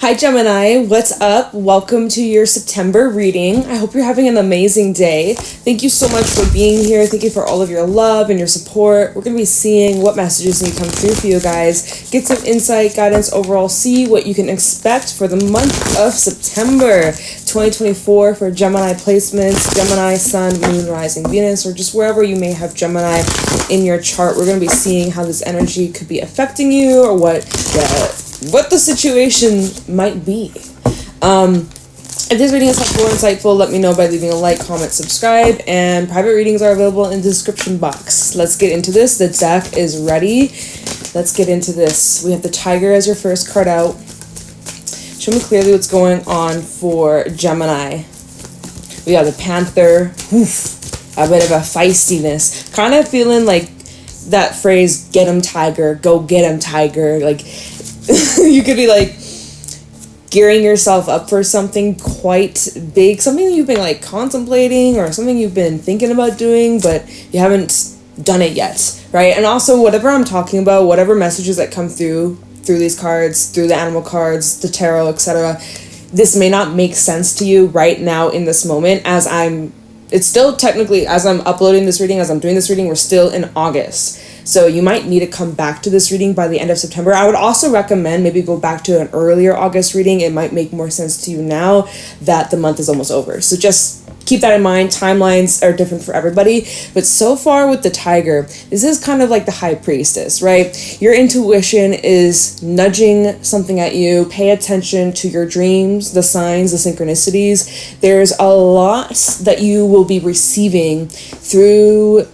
Hi Gemini, what's up? Welcome to your September reading. I hope you're having an amazing day. Thank you so much for being here. Thank you for all of your love and your support. We're going to be seeing what messages need to come through for you guys. Get some insight, guidance overall, see what you can expect for the month of September 2024 for Gemini placements, Gemini, Sun, Moon, Rising, Venus, or just wherever you may have Gemini in your chart. We're going to be seeing how this energy could be affecting you or what the situation might be. If this reading is helpful or insightful, let me know by leaving a like, comment, subscribe, and private readings are available in the description box. Let's get into this. The deck is ready. Let's get into this. We have the Tiger as your first card out. Show me clearly what's going on for Gemini. We got the Panther. Oof, a bit of a feistiness. Kind of feeling like that phrase, get him tiger, go get him tiger. Like, you could be like gearing yourself up for something quite big, something you've been like contemplating or something you've been thinking about doing, but you haven't done it yet, right? And also whatever I'm talking about, whatever messages that come through these cards, through the animal cards, the tarot, etc., this may not make sense to you right now in this moment it's still technically, as I'm uploading this reading, as I'm doing this reading, we're still in August. So you might need to come back to this reading by the end of September. I would also recommend maybe go back to an earlier August reading. It might make more sense to you now that the month is almost over. So just keep that in mind. Timelines are different for everybody. But so far with the Tiger, this is kind of like the High Priestess, right? Your intuition is nudging something at you. Pay attention to your dreams, the signs, the synchronicities. There's a lot that you will be receiving through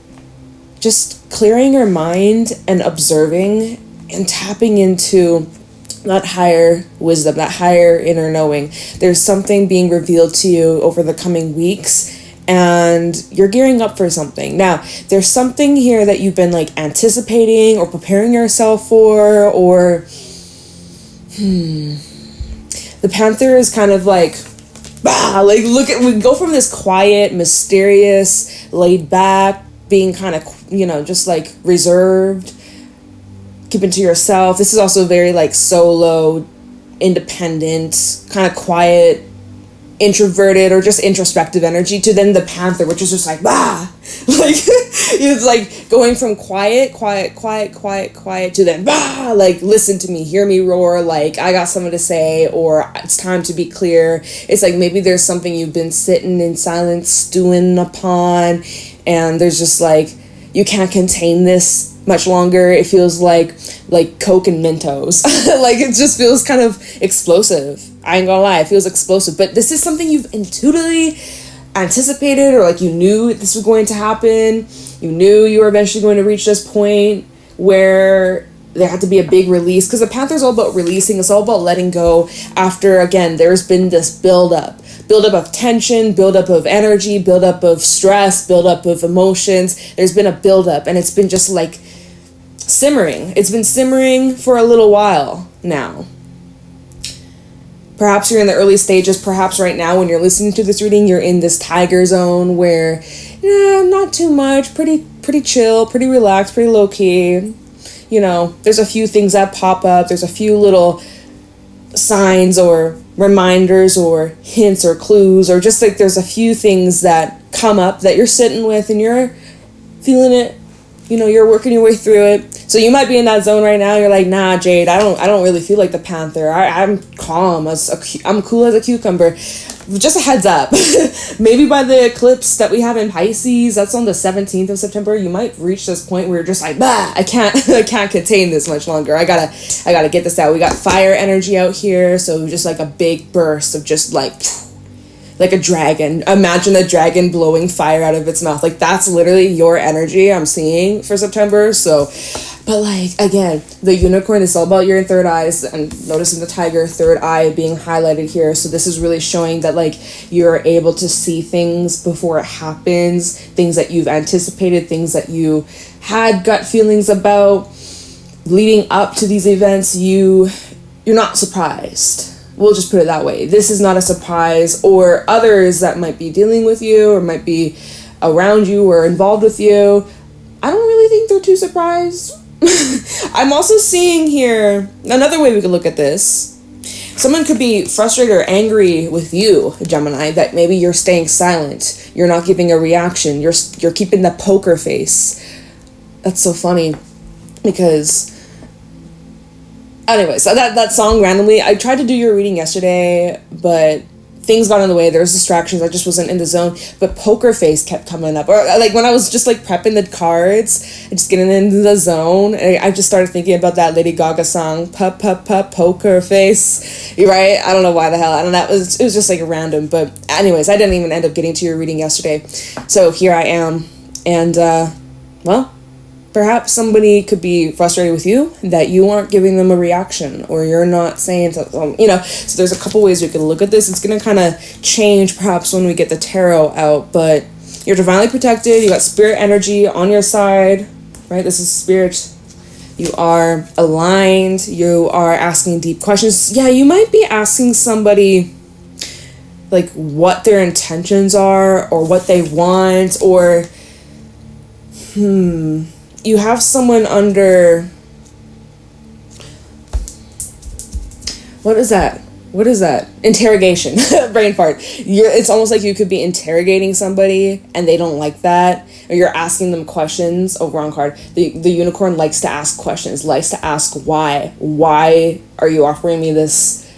just clearing your mind and observing and tapping into that higher wisdom, that higher inner knowing. There's something being revealed to you over the coming weeks and you're gearing up for something. Now, there's something here that you've been like anticipating or preparing yourself for, or the Panther is kind of like, we go from this quiet, mysterious, laid back, being kind of, just like reserved, keeping to yourself. This is also very like solo, independent, kind of quiet, introverted, or just introspective energy, to then the Panther, which is just like, like it's like going from quiet to then like, listen to me, hear me roar, like I got something to say, or it's time to be clear. It's like maybe there's something you've been sitting in silence stewing upon, and there's just like, you can't contain this much longer. It feels like Coke and Mentos. Like it just feels kind of explosive. I ain't gonna lie, it feels explosive. But this is something you've intuitively anticipated, or like you knew this was going to happen. You knew you were eventually going to reach this point where there had to be a big release, because the Panther's all about releasing. It's all about letting go after, again, there's been this buildup of tension, buildup of energy, buildup of stress, buildup of emotions. There's been a buildup, and it's been just like simmering. It's been simmering for a little while now. Perhaps you're in the early stages. Perhaps right now when you're listening to this reading, you're in this Tiger zone where, not too much, pretty chill, pretty relaxed, pretty low key. There's a few things that pop up. There's a few little signs or reminders or hints or clues, or just like there's a few things that come up that you're sitting with and you're feeling it. You're working your way through it. So you might be in that zone right now. You're like, nah, Jade, I don't really feel like the Panther. I'm calm. I'm cool as a cucumber. Just a heads up. Maybe by the eclipse that we have in Pisces, that's on the 17th of September, you might reach this point where you're just like, I can't contain this much longer. I gotta get this out. We got fire energy out here. So just like a big burst of just like a dragon. Imagine a dragon blowing fire out of its mouth. Like that's literally your energy I'm seeing for September. So, but like, again, the unicorn is all about your third eyes, and noticing the Tiger third eye being highlighted here. So this is really showing that like you're able to see things before it happens, things that you've anticipated, things that you had gut feelings about leading up to these events. You're not surprised. We'll just put it that way. This is not a surprise, or others that might be dealing with you or might be around you or involved with you. I don't really think they're too surprised. I'm also seeing here another way we could look at this. Someone could be frustrated or angry with you, Gemini, that maybe you're staying silent. You're not giving a reaction. You're keeping the poker face. That's so funny because... Anyways, that song randomly, I tried to do your reading yesterday, but things got in the way. There was distractions. I just wasn't in the zone. But poker face kept coming up. Or like when I was just like prepping the cards and just getting into the zone, I just started thinking about that Lady Gaga song, poker face. You're right. I don't know why the hell. I don't know. It was just like random. But anyways, I didn't even end up getting to your reading yesterday. So here I am. And, well, perhaps somebody could be frustrated with you that you aren't giving them a reaction or you're not saying something, So there's a couple ways we could look at this. It's going to kind of change perhaps when we get the tarot out, but you're divinely protected. You got spirit energy on your side, right? This is spirit. You are aligned. You are asking deep questions. Yeah, you might be asking somebody like what their intentions are or what they want or, you have someone under... What is that? Interrogation. Brain fart. It's almost like you could be interrogating somebody and they don't like that. Or you're asking them questions. Oh, wrong card. The unicorn likes to ask questions. Likes to ask why. Why are you offering me this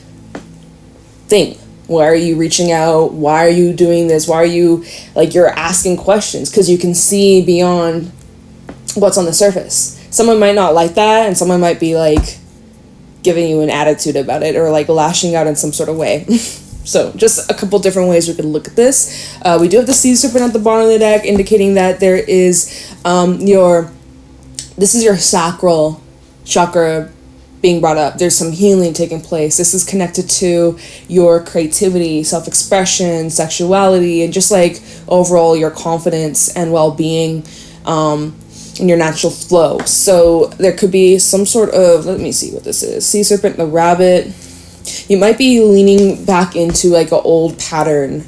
thing? Why are you reaching out? Why are you doing this? Why are you... Like, you're asking questions because you can see beyond what's on the surface. Someone might not like that and someone might be like giving you an attitude about it or like lashing out in some sort of way. So just a couple different ways we could look at this. We do have the sea serpent at the bottom of the deck indicating that there is this is your sacral chakra being brought up. There's some healing taking place. This is connected to your creativity, self-expression, sexuality, and just like overall your confidence and well-being in your natural flow. So there could be some sort of, let me see what this is. Sea serpent and the rabbit. You might be leaning back into like an old pattern.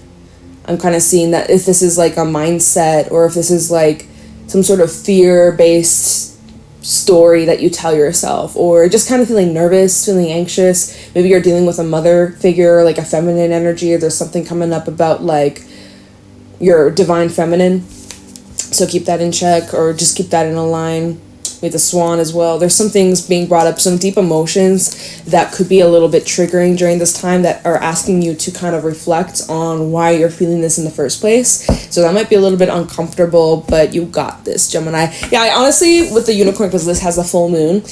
I'm kind of seeing that if this is like a mindset or if this is like some sort of fear-based story that you tell yourself or just kind of feeling nervous, feeling anxious. Maybe you're dealing with a mother figure, like a feminine energy, or there's something coming up about like your divine feminine. So keep that in check or just keep that in a line with the swan as well. There's some things being brought up, some deep emotions that could be a little bit triggering during this time that are asking you to kind of reflect on why you're feeling this in the first place. So that might be a little bit uncomfortable, but you got this, Gemini. Yeah, I honestly, with the unicorn, because this has a full moon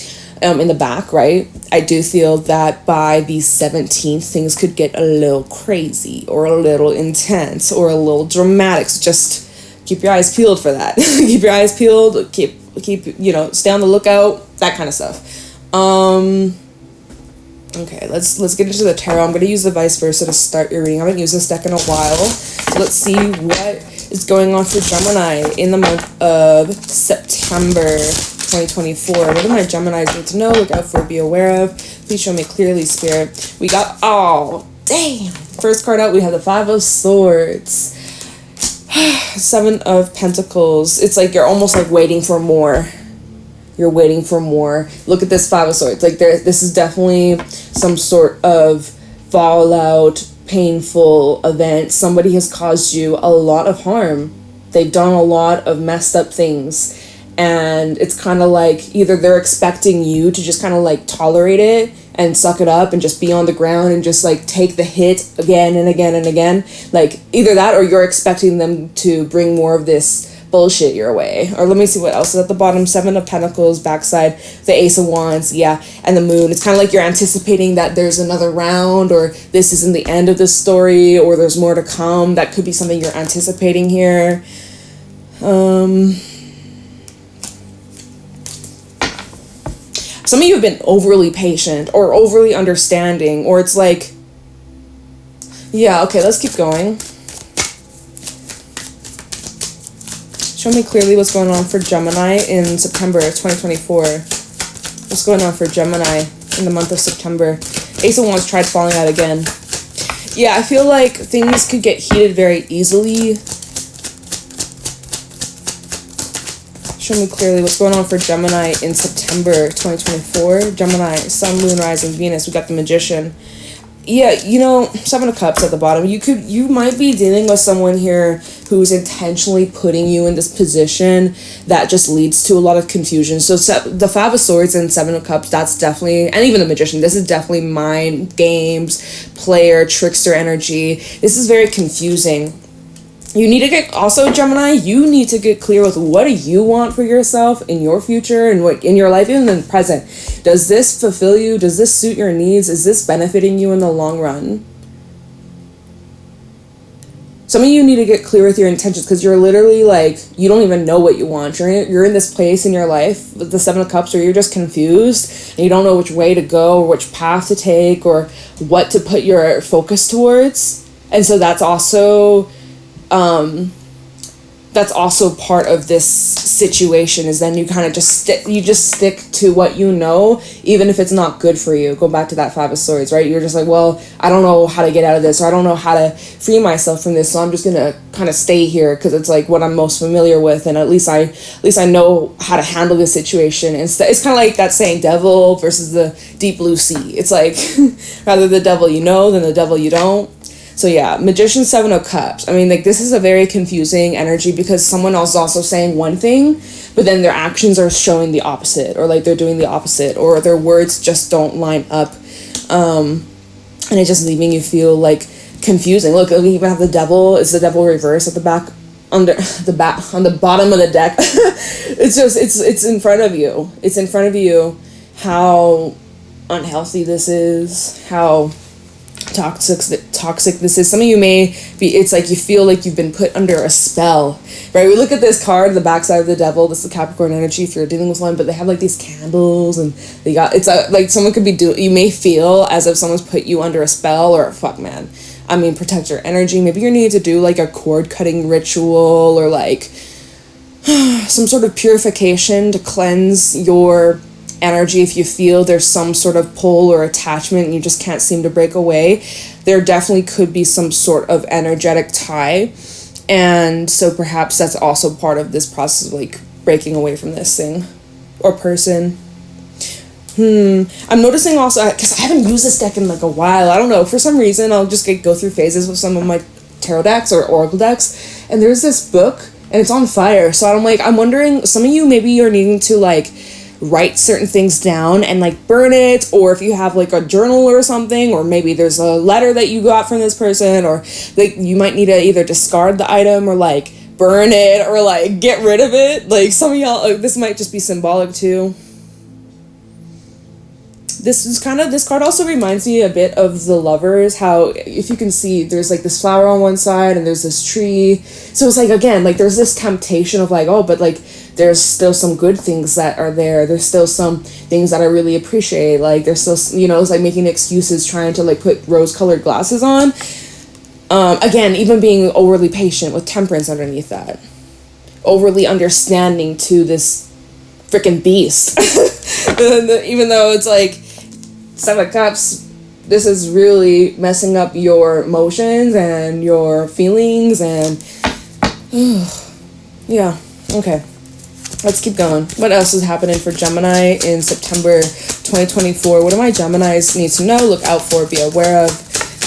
in the back, right? I do feel that by the 17th, things could get a little crazy or a little intense or a little dramatic. So just keep your eyes peeled for that. Keep your eyes peeled. Keep stay on the lookout. That kind of stuff. Okay, let's get into the tarot. I'm gonna use the vice versa to start your reading. I haven't used this deck in a while, so let's see what is going on for Gemini in the month of September 2024. What do my Geminis need to know? Look out for, be aware of. Please show me clearly, Spirit. We got first card out. We have the Five of Swords. Seven of Pentacles. It's like you're almost like waiting for more. You're waiting for more. Look at this Five of Swords. Like this is definitely some sort of fallout, painful event. Somebody has caused you a lot of harm. They've done a lot of messed up things. And it's kind of like either they're expecting you to just kind of like tolerate it and suck it up and just be on the ground and just like take the hit again and again and again. Like either that or you're expecting them to bring more of this bullshit your way. Or let me see what else is at the bottom. Seven of Pentacles, backside, the Ace of Wands, yeah, and the Moon. It's kind of like you're anticipating that there's another round or this isn't the end of the story or there's more to come. That could be something you're anticipating here. Some of you have been overly patient or overly understanding, or it's like, yeah, okay, let's keep going. Show me clearly what's going on for Gemini in September of 2024. What's going on for Gemini in the month of September? Ace of Wands tried falling out again. Yeah, I feel like things could get heated very easily. Show me clearly what's going on for Gemini in September 2024. Gemini, Sun, Moon, Rising, Venus. We got the Magician. yeah, Seven of Cups at the bottom. You might be dealing with someone here who's intentionally putting you in this position that just leads to a lot of confusion. So the Five of Swords and Seven of Cups, that's definitely, and even the Magician, this is definitely mind games, player, trickster energy. This is very confusing. You need to get, also Gemini, you need to get clear with what do you want for yourself in your future and what in your life, even in the present. Does this fulfill you? Does this suit your needs? Is this benefiting you in the long run? Some of you need to get clear with your intentions, because you're literally like, you don't even know what you want. You're in this place in your life with the Seven of Cups where you're just confused and you don't know which way to go or which path to take or what to put your focus towards. And so that's also part of this situation, is then you kind of just stick to what you know, even if it's not good for you. Go back to that Five of Swords, right? You're just like, well, I don't know how to get out of this, or I don't know how to free myself from this, so I'm just gonna kind of stay here because it's like what I'm most familiar with, and at least I know how to handle this situation. It's kind of like that saying, devil versus the deep blue sea. It's like rather the devil you know than the devil you don't. So yeah, Magician, Seven of Cups. I mean, like, this is a very confusing energy because someone else is also saying one thing, but then their actions are showing the opposite, or like they're doing the opposite, or their words just don't line up. And it's just leaving you feel like confusing. Look, we even have the devil. Is the devil reversed at the back, on the bottom of the deck? it's in front of you. It's in front of you how unhealthy this is, how toxic this is. Some of you may be, it's like you feel like you've been put under a spell, right? We look at this card, the backside of the devil. This is the Capricorn energy if you're dealing with one, but they have like these candles, and they got, it's like someone could be you may feel as if someone's put you under a spell, or protect your energy. Maybe you need to do like a cord cutting ritual, or like some sort of purification to cleanse your energy. If you feel there's some sort of pull or attachment and you just can't seem to break away, there definitely could be some sort of energetic tie, and so perhaps that's also part of this process of like breaking away from this thing or person. I'm noticing also, because I haven't used this deck in like a while, I don't know, for some reason I'll just go through phases with some of my tarot decks or oracle decks, and there's this book and it's on fire. So I'm wondering, some of you maybe you're needing to like write certain things down and like burn it, or if you have like a journal or something, or maybe there's a letter that you got from this person, or like you might need to either discard the item or like burn it or like get rid of it. Like some of y'all, this might just be symbolic too. This card also reminds me a bit of the Lovers, how if you can see there's like this flower on one side and there's this tree, so it's like, again, like there's this temptation of like, oh, but like there's still some good things that are there's still some things that I really appreciate, like there's still, it's like making excuses, trying to like put rose-colored glasses on, again, even being overly patient with Temperance underneath that, overly understanding to this freaking beast. Even though it's like Seven of Cups, this is really messing up your emotions and your feelings, and yeah, okay, let's keep going. What else is happening for Gemini in September 2024? What do my Geminis need to know, look out for, be aware of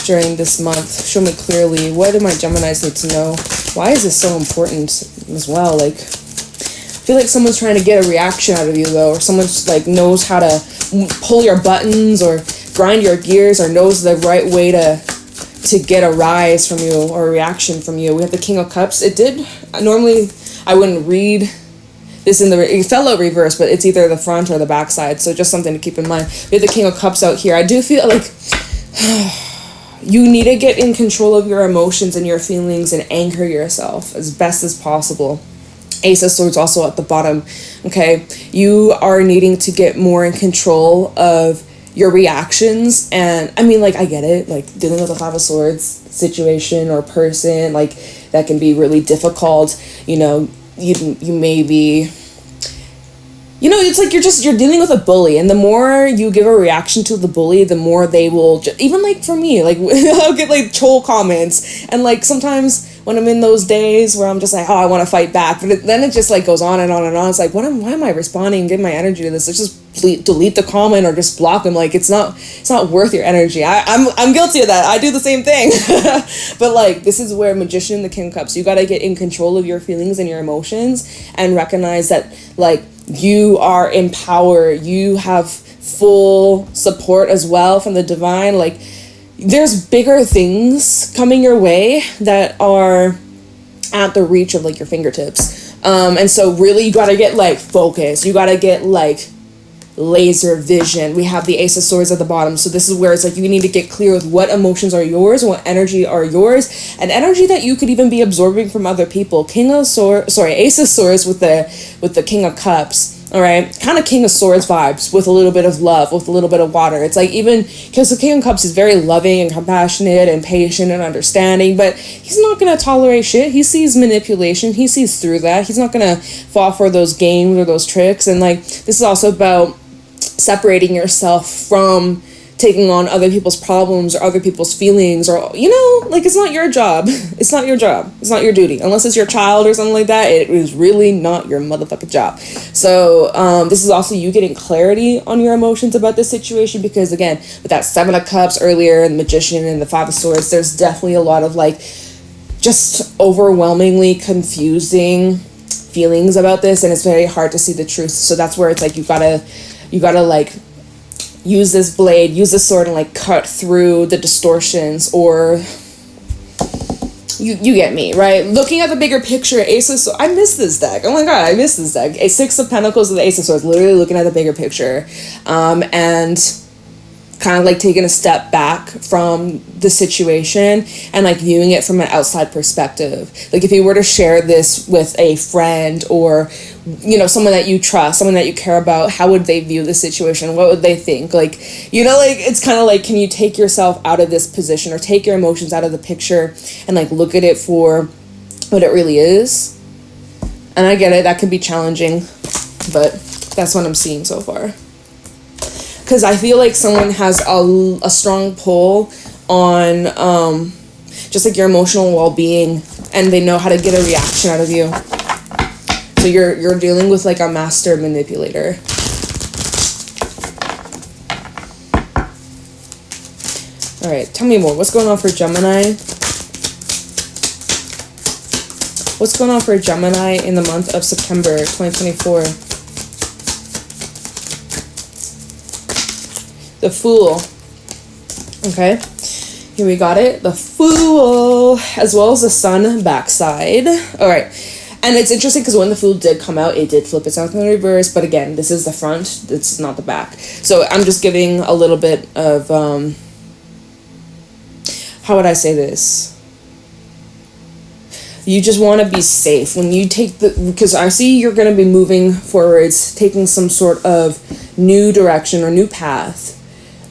during this month? Show me clearly, what do my Geminis need to know? Why is this so important as well? Like, I feel like someone's trying to get a reaction out of you, though, or someone's like knows how to pull your buttons or grind your gears, or knows the right way to get a rise from you or a reaction from you. We have the King of Cups. Normally I wouldn't read this it fell out reverse, but it's either the front or the back side, so just something to keep in mind. We have the King of Cups out here. I do feel like you need to get in control of your emotions and your feelings and anchor yourself as best as possible. Ace of Swords also at the bottom, okay? You are needing to get more in control of your reactions, and I mean, like, I get it, like, dealing with a Five of Swords situation or person, like, that can be really difficult, you may be, it's like you're dealing with a bully, and the more you give a reaction to the bully, the more they will even, like, for me, like, I'll get like troll comments, and like sometimes when I'm in those days where I'm just like, oh, I want to fight back. But then it just like goes on and on and on. It's like, why am I responding and giving my energy to this? Let's just delete the comment or just block them. Like, it's not worth your energy. I'm guilty of that. I do the same thing. But like, this is where Magician, the King of Cups, you got to get in control of your feelings and your emotions and recognize that like you are in power. You have full support as well from the divine. Like, there's bigger things coming your way that are at the reach of like your fingertips. And so really you got to get like focused. You got to get like laser vision. We have the Ace of Swords at the bottom. So this is where it's like you need to get clear with what emotions are yours, what energy are yours, and energy that you could even be absorbing from other people. Ace of Swords with the King of Cups. All right, kind of King of Swords vibes with a little bit of love, with a little bit of water. It's like, even because the King of Cups is very loving and compassionate and patient and understanding, but he's not going to tolerate shit. He sees manipulation. He sees through that. He's not going to fall for those games or those tricks. And like, this is also about separating yourself from taking on other people's problems or other people's feelings, or, you know, like, it's not your job. It's not your job. It's not your duty. Unless it's your child or something like that, it is really not your motherfucking job. So this is also you getting clarity on your emotions about this situation, because again, with that Seven of Cups earlier and the Magician and the Five of Swords, there's definitely a lot of like just overwhelmingly confusing feelings about this, and it's very hard to see the truth. So that's where it's like you gotta like use this blade, use this sword, and like cut through the distortions, or you get me, right? Looking at the bigger picture, Ace of Swords, I miss this deck. Oh my god, I miss this deck. A Six of Pentacles with the Ace of Swords, literally looking at the bigger picture, and kind of like taking a step back from the situation and like viewing it from an outside perspective. Like, if you were to share this with a friend or, you know, someone that you trust, someone that you care about, how would they view the situation? What would they think? Like, you know, like, it's kind of like, can you take yourself out of this position or take your emotions out of the picture and like look at it for what it really is? And I get it, that can be challenging, but that's what I'm seeing so far. Because I feel like someone has a strong pull on just like your emotional well-being, and they know how to get a reaction out of you. So you're dealing with like a master manipulator. All right, tell me more. What's going on for Gemini? What's going on for Gemini in the month of September 2024? The Fool. Okay, here we got it. The Fool, as well as the Sun backside. All right, and it's interesting because when the Fool did come out, it did flip itself in the reverse. But again, this is the front. It's not the back. So I'm just giving a little bit of how would I say this? You just want to be safe when you take because I see you're going to be moving forwards, taking some sort of new direction or new path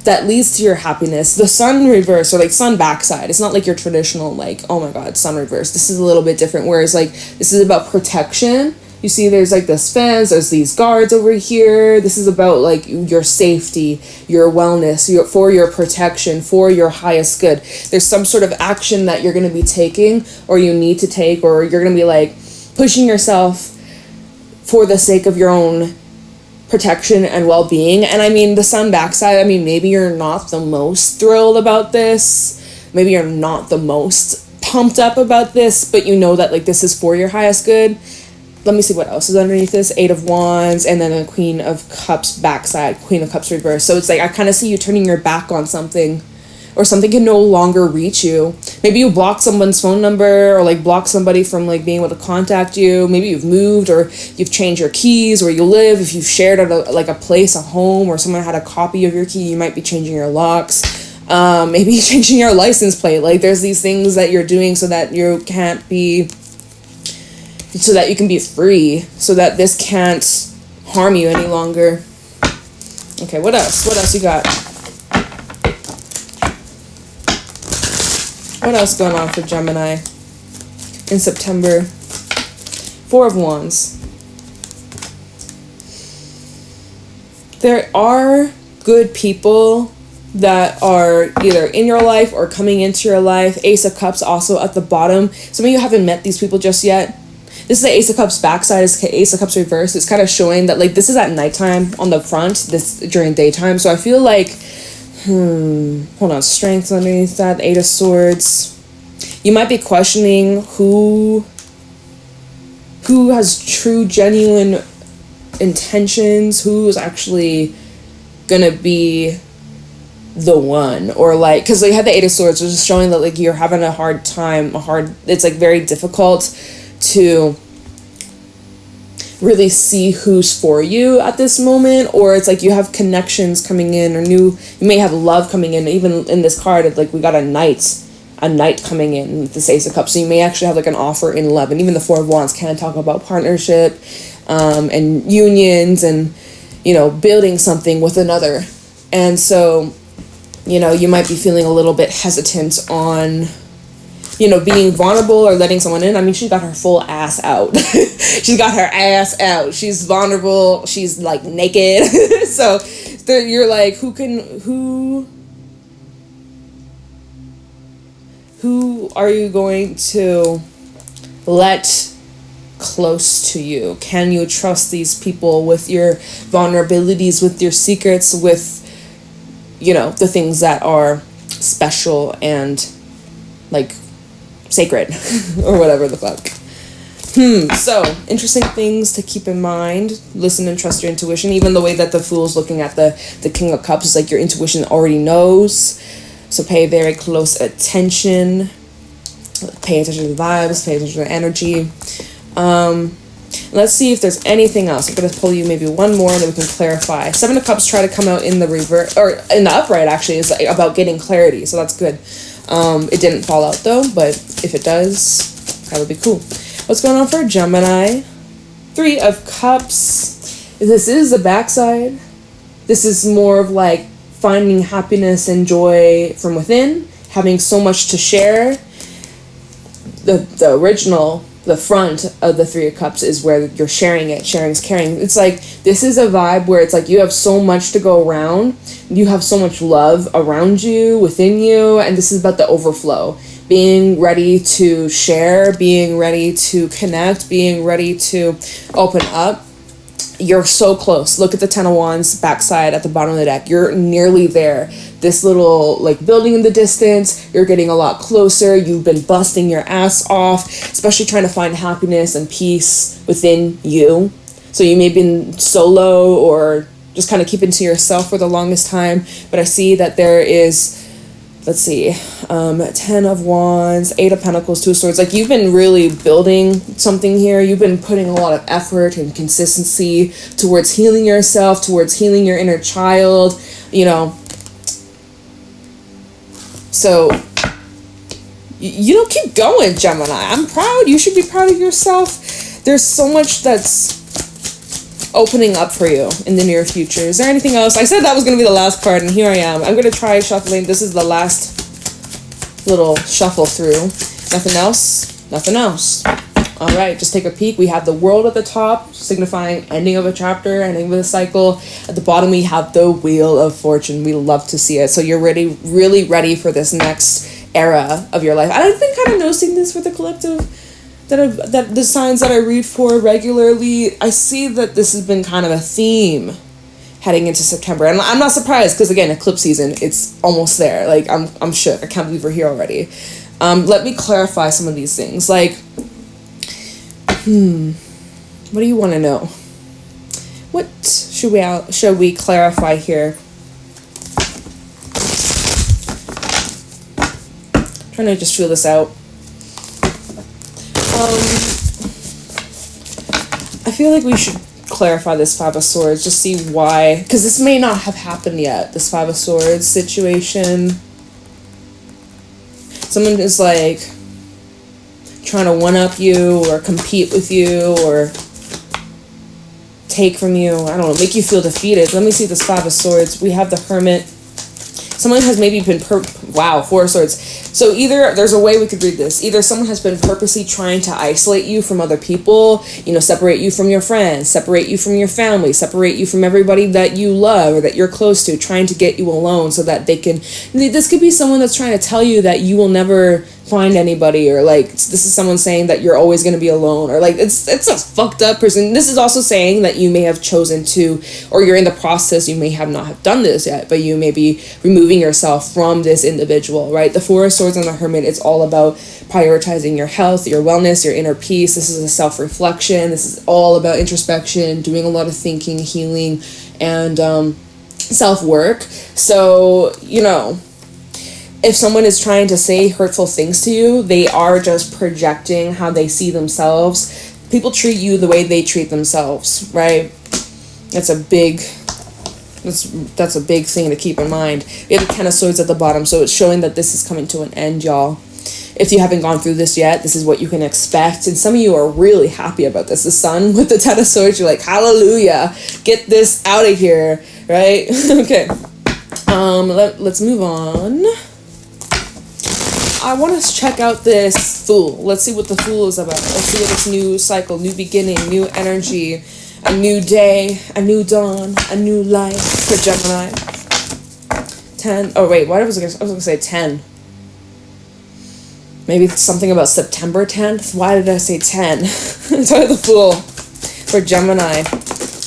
that leads to your happiness. The Sun reverse, or like Sun backside, it's not like your traditional like, oh my god, Sun reverse. This is a little bit different, whereas like this is about protection. You see there's like this fence, there's these guards over here. This is about like your safety, your wellness, for your protection, for your highest good. There's some sort of action that you're going to be taking, or you need to take, or you're going to be like pushing yourself for the sake of your own protection and well-being. And I mean, the Sun backside, I mean, maybe you're not the most thrilled about this, maybe you're not the most pumped up about this, but you know that like this is for your highest good. Let me see what else is underneath this. Eight of Wands, and then a Queen of Cups backside, Queen of Cups reverse. So it's like I kind of see you turning your back on something, or something can no longer reach you. Maybe you block someone's phone number, or like block somebody from like being able to contact you. Maybe you've moved, or you've changed your keys where you live. If you've shared at a place, a home, or someone had a copy of your key, you might be changing your locks. Maybe changing your license plate. Like there's these things that you're doing so that you can't be, so that you can be free, so that this can't harm you any longer. Okay, what else? What else you got? What else going on for Gemini in September? Four of Wands. There are good people that are either in your life or coming into your life. Ace of Cups also at the bottom. Some of you haven't met these people just yet. This is the Ace of Cups backside, is Ace of Cups reverse. It's kind of showing that like this is at nighttime on the front, this during daytime. So I feel like, hold on, Strength underneath that, Eight of Swords. You might be questioning who has true, genuine intentions, who's actually gonna be the one, or like, because they had the Eight of Swords, which is showing that like you're having a hard time, it's like very difficult to really see who's for you at this moment, or it's like you have connections coming in, or you may have love coming in. Even in this card, like we got a knight coming in with this Ace of Cups, so you may actually have like an offer in love. And even the Four of Wands can talk about partnership and unions and, you know, building something with another. And so, you know, you might be feeling a little bit hesitant on, you know, being vulnerable or letting someone in. I mean, she got her full ass out. She's got her ass out. She's vulnerable. She's like naked. So you're like, who are you going to let close to you? Can you trust these people with your vulnerabilities, with your secrets, with, you know, the things that are special and like sacred or whatever the fuck. So interesting things to keep in mind. Listen and trust your intuition. Even the way that the Fool's looking at the King of Cups is like your intuition already knows. So pay very close attention. Pay attention to the vibes, pay attention to the energy. Let's see if there's anything else. I'm going to pull you maybe one more that we can clarify. Seven of Cups try to come out in the reverse, or in the upright actually, is like about getting clarity. So that's good. It didn't fall out though, but if it does, that would be cool. What's going on for Gemini? Three of Cups. This is the backside. This is more of like finding happiness and joy from within, having so much to share. The original, the front of the Three of Cups is where you're sharing it. Sharing's caring. It's like, this is a vibe where it's like you have so much to go around. You have so much love around you, within you, and this is about the overflow. Being ready to share, being ready to connect, being ready to open up. You're so close. Look at the Ten of Wands backside at the bottom of the deck. You're nearly there. This little like building in the distance, you're getting a lot closer. You've been busting your ass off, especially trying to find happiness and peace within you. So you may have been solo or just kind of keeping to yourself for the longest time. But I see that there is, let's see, 10 of Wands, 8 of Pentacles, 2 of Swords. Like, you've been really building something here. You've been putting a lot of effort and consistency towards healing yourself, towards healing your inner child, you know. So, you don't keep going, Gemini. I'm proud. You should be proud of yourself. There's so much that's opening up for you in the near future. Is there anything else? I said that was going to be the last card, and here I am. I'm going to try shuffling. This is the last little shuffle through. Nothing else? Nothing else. All right, just take a peek. We have the World at the top, signifying ending of a chapter, ending of a cycle. At the bottom, we have the Wheel of Fortune. We love to see it. So you're ready, really ready for this next era of your life. I've been kind of noticing this for the collective, that the signs that I read for regularly. I see that this has been kind of a theme heading into September, and I'm not surprised because, again, eclipse season, it's almost there. Like, I'm shook. I can't believe we're here already. Let me clarify some of these things. Like, what do you want to know? What should we clarify here? I'm trying to just feel this out. I feel like we should clarify this Five of Swords, just see why, because this may not have happened yet, this Five of Swords situation. Someone is like trying to one-up you or compete with you or take from you, I don't know, make you feel defeated. Let me see this Five of Swords. We have the Hermit Someone has maybe been wow, Four of Swords. So either there's a way we could read this. Either someone has been purposely trying to isolate you from other people, you know, separate you from your friends, separate you from your family, separate you from everybody that you love or that you're close to, trying to get you alone so that they can. This could be someone that's trying to tell you that you will never find anybody, or like this is someone saying that you're always going to be alone, or like it's a fucked up person. This is also saying that you may have chosen to, or you're in the process, you may have not have done this yet, but you may be removing yourself from this individual, right? The Four of Swords and the Hermit, it's all about prioritizing your health, your wellness, your inner peace. This is a self-reflection. This is all about introspection, doing a lot of thinking, healing, and self-work. So, you know, if someone is trying to say hurtful things to you, they are just projecting how they see themselves. People treat you the way they treat themselves, right? That's a big thing to keep in mind. We have the Ten of Swords at the bottom, so it's showing that this is coming to an end, y'all. If you haven't gone through this yet, this is what you can expect. And some of you are really happy about this. The Sun with the Ten of Swords, you're like, hallelujah, get this out of here, right? Okay. Let's move on. I want to check out this Fool. Let's see what the Fool is about. Let's see what this new cycle, new beginning, new energy, a new day, a new dawn, a new life for Gemini. 10. Oh, wait, what was I going to say 10. Maybe it's something about September 10th. Why did I say 10? Sorry, the Fool for Gemini.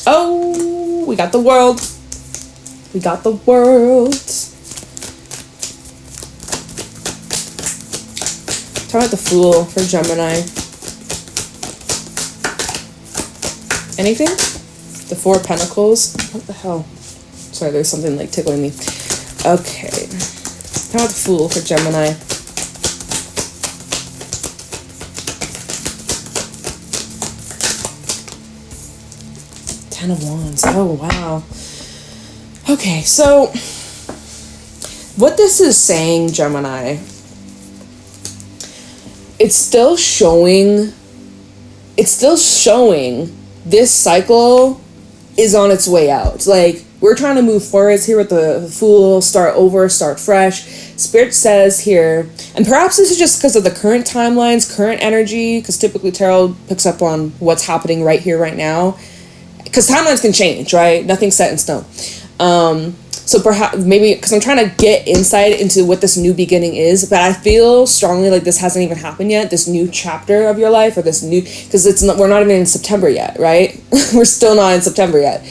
Oh, we got the World. We got the World. Talk about the Fool for Gemini. Anything? The Four of Pentacles. What the hell? Sorry, there's something like tickling me. Okay. Talk about the Fool for Gemini. Ten of Wands. Oh, wow. Okay, so what this is saying, Gemini, it's still showing this cycle is on its way out. Like, we're trying to move forwards here with the Fool, start over, start fresh. Spirit says here, and perhaps this is just because of the current timelines, current energy, because typically tarot picks up on what's happening right here, right now. Because timelines can change, right? Nothing's set in stone. So perhaps, maybe, because I'm trying to get insight into what this new beginning is, but I feel strongly like this hasn't even happened yet, this new chapter of your life, or this new, because we're not even in September yet, right? We're still not in September yet.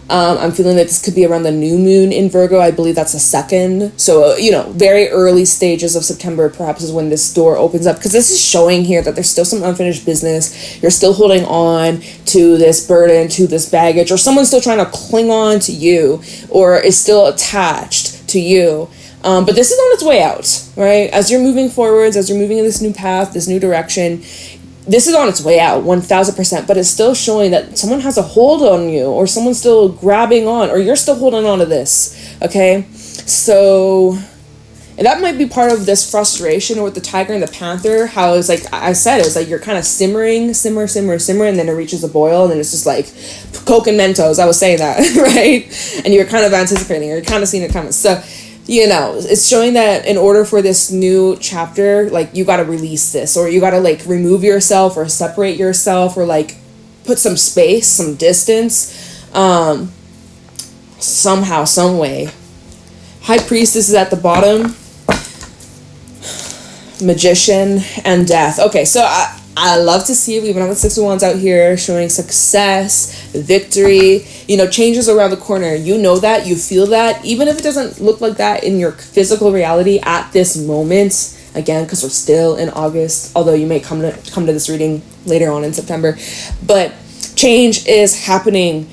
I'm feeling that this could be around the new moon in Virgo. I believe that's the 2nd. So, you know, very early stages of September perhaps is when this door opens up. Because this is showing here that there's still some unfinished business. You're still holding on to this burden, to this baggage. Or someone's still trying to cling on to you. Or is still attached to you. But this is on its way out, right? As you're moving forwards, as you're moving in this new path, this new direction, this is on its way out, 1000%, but it's still showing that someone has a hold on you, or someone's still grabbing on, or you're still holding on to this, okay? So, and that might be part of this frustration, or with the tiger and the panther, how it's like, I said, it's like you're kind of simmer, and then it reaches a boil, and then it's just like Coke and Mentos, I was saying that, right? And you're kind of anticipating, or you're kind of seeing it coming. So, you know, it's showing that in order for this new chapter, like, you got to release this, or you got to, like, remove yourself or separate yourself, or, like, put some space, some distance, somehow, some way. High Priestess is at the bottom. Magician and Death. Okay, so I love to see, we even have the Six of Wands out here showing success, victory, you know, changes around the corner. You know that, you feel that, even if it doesn't look like that in your physical reality at this moment, again, because we're still in August, although you may come to this reading later on in September, but change is happening.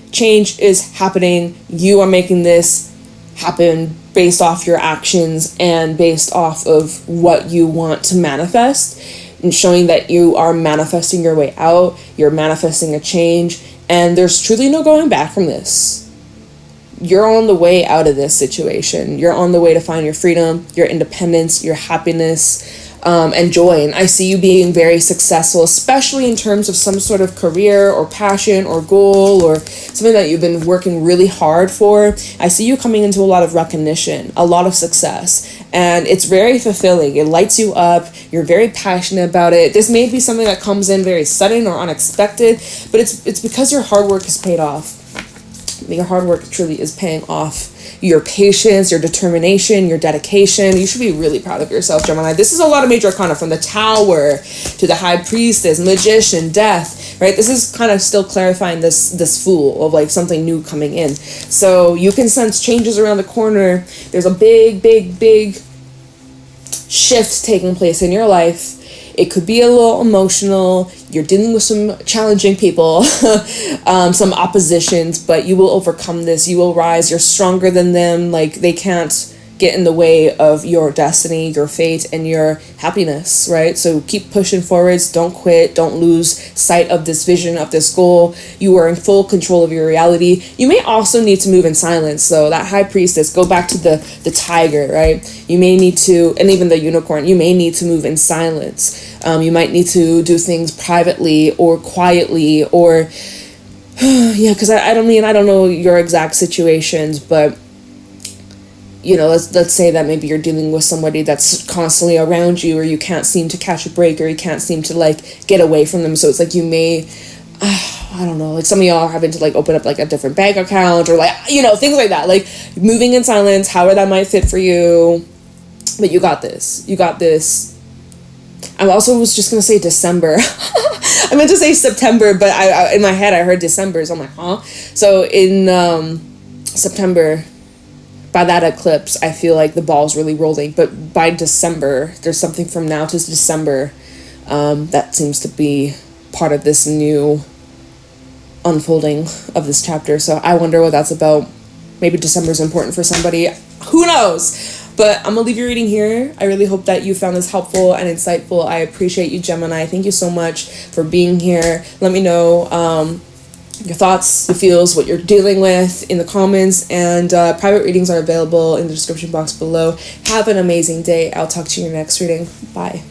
You are making this happen based off your actions and based off of what you want to manifest, and showing that you are manifesting your way out, you're manifesting a change, and there's truly no going back from this. You're on the way out of this situation. You're on the way to find your freedom, your independence, your happiness, and join. I see you being very successful, especially in terms of some sort of career or passion or goal or something that you've been working really hard for. I see you coming into a lot of recognition, a lot of success, and it's very fulfilling. It lights you up. You're very passionate about it. This may be something that comes in very sudden or unexpected, but it's because your hard work is paid off. Your hard work truly is paying off. Your patience, your determination, your dedication. You should be really proud of yourself, Gemini. This is a lot of major arcana, from the Tower to the High Priestess, Magician, Death, right? This is kind of still clarifying this Fool of like something new coming in. So you can sense changes around the corner. There's a big shift taking place in your life. It could be a little emotional. You're dealing with some challenging people, some oppositions, but you will overcome this. You will rise. You're stronger than them. Like, they can't get in the way of your destiny, your fate, and your happiness, right? So keep pushing forwards. Don't quit. Don't lose sight of this vision, of this goal. You are in full control of your reality. You may also need to move in silence. So that High Priestess, go back to the tiger, right? You may need to, and even the unicorn, you may need to move in silence. You might need to do things privately or quietly, or yeah, because I don't know your exact situations, but you know, let's say that maybe you're dealing with somebody that's constantly around you, or you can't seem to catch a break, or you can't seem to like get away from them. So it's like you may, I don't know, like some of y'all are having to like open up like a different bank account, or like, you know, things like that, like moving in silence, however that might fit for you. But you got this. You got this. I also was just gonna say December. I meant to say September, but I in my head I heard December, so I'm like, huh? So in September, by that eclipse, I feel like the ball's really rolling. But by December, there's something from now to December that seems to be part of this new unfolding of this chapter. So I wonder what that's about. Maybe December's important for somebody. Who knows? But I'm going to leave your reading here. I really hope that you found this helpful and insightful. I appreciate you, Gemini. Thank you so much for being here. Let me know your thoughts, your feels, what you're dealing with in the comments. And private readings are available in the description box below. Have an amazing day. I'll talk to you in your next reading. Bye.